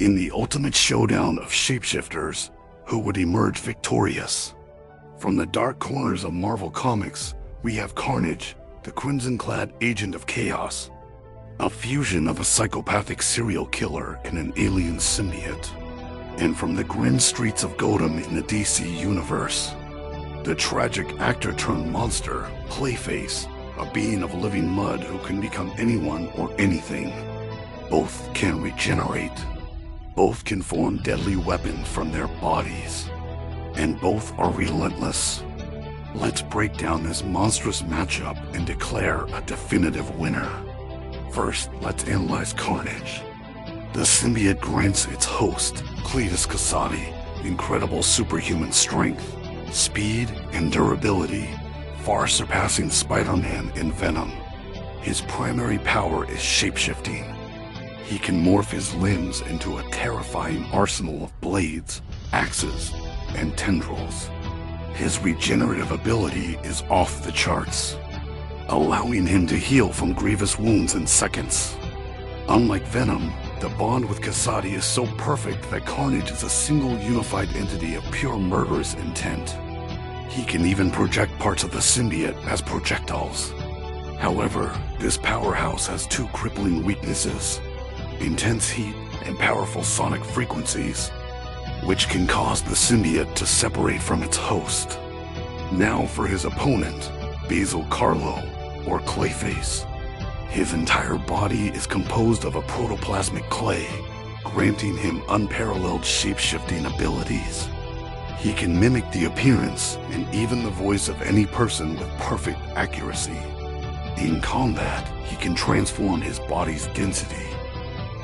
In the ultimate showdown of shapeshifters, who would emerge victorious? From the dark corners of Marvel Comics, we have Carnage, the crimson-clad agent of chaos, a fusion of a psychopathic serial killer and an alien symbiote. And from the grim streets of Gotham in the DC universe, the tragic actor-turned-monster, Clayface, a being of living mud who can become anyone or anything. Both can regenerate. Both can form deadly weapons from their bodies. And both are relentless. Let's break down this monstrous matchup and declare a definitive winner. First, let's analyze Carnage. The symbiote grants its host, Cletus Kasady, incredible superhuman strength, speed, and durability, far surpassing Spider-Man and Venom. His primary power is shapeshifting. He can morph his limbs into a terrifying arsenal of blades, axes, and tendrils. His regenerative ability is off the charts, allowing him to heal from grievous wounds in seconds. Unlike Venom, the bond with Kasady is so perfect that Carnage is a single unified entity of pure murderous intent. He can even project parts of the symbiote as projectiles. However, this powerhouse has two crippling weaknesses: intense heat and powerful sonic frequencies, which can cause the symbiote to separate from its host. Now for his opponent, Basil Carlo, or Clayface. His entire body is composed of a protoplasmic clay, granting him unparalleled shape-shifting abilities. He can mimic the appearance and even the voice of any person with perfect accuracy. In combat, he can transform his body's density,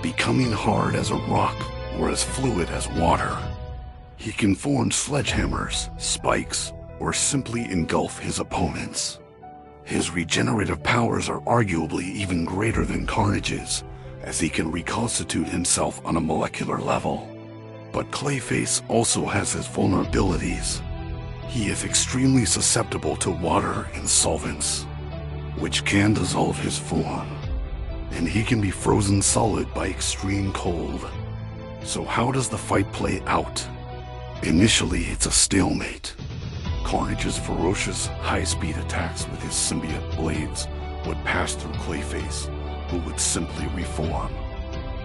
becoming hard as a rock or as fluid as water. He can form sledgehammers, spikes, or simply engulf his opponents. His regenerative powers are arguably even greater than Carnage's, as he can reconstitute himself on a molecular level. But Clayface also has his vulnerabilities. He is extremely susceptible to water and solvents, which can dissolve his form, and he can be frozen solid by extreme cold. So how does the fight play out? Initially, it's a stalemate. Carnage's ferocious, high-speed attacks with his symbiote blades would pass through Clayface, who would simply reform.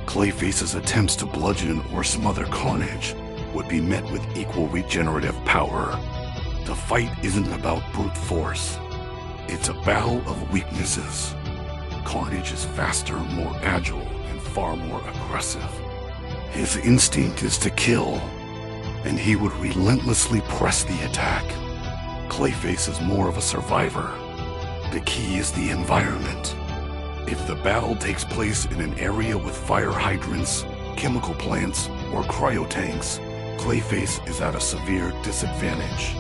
Clayface's attempts to bludgeon or smother Carnage would be met with equal regenerative power. The fight isn't about brute force. It's a battle of weaknesses. Carnage is faster, more agile, and far more aggressive. His instinct is to kill, and he would relentlessly press the attack. Clayface is more of a survivor. The key is the environment. If the battle takes place in an area with fire hydrants, chemical plants, or cryotanks, Clayface is at a severe disadvantage.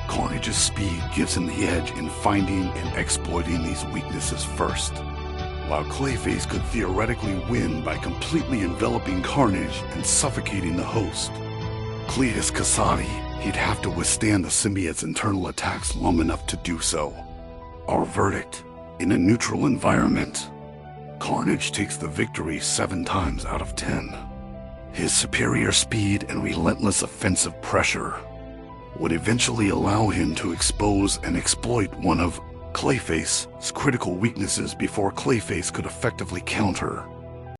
Carnage's speed gives him the edge in finding and exploiting these weaknesses first. While Clayface could theoretically win by completely enveloping Carnage and suffocating the host, Cletus Kasady, he'd have to withstand the symbiote's internal attacks long enough to do so. Our verdict: in a neutral environment, Carnage takes the victory 7 times out of 10. His superior speed and relentless offensive pressure would eventually allow him to expose and exploit one of Clayface's critical weaknesses before Clayface could effectively counter.